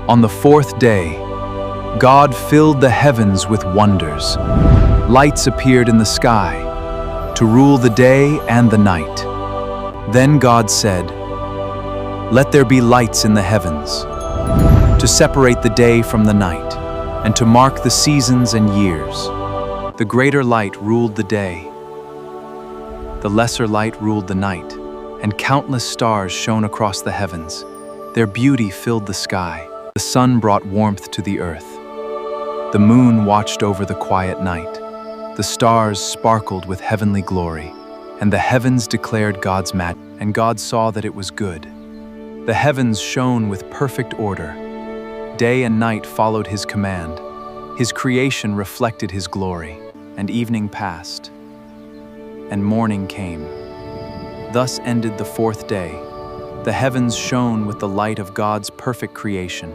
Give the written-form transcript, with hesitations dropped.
On the fourth day, God filled the heavens with wonders. Lights appeared in the sky to rule the day and the night. Then God said, "Let there be lights in the heavens, to separate the day from the night, and to mark the seasons and years." The greater light ruled the day. The lesser light ruled the night, and countless stars shone across the heavens. Their beauty filled the sky. The sun brought warmth to the earth. The moon watched over the quiet night. The stars sparkled with heavenly glory, and the heavens declared God's majesty. And God saw that it was good. The heavens shone with perfect order. Day and night followed His command. His creation reflected His glory, and evening passed, and morning came. Thus ended the fourth day. The heavens shone with the light of God's perfect creation.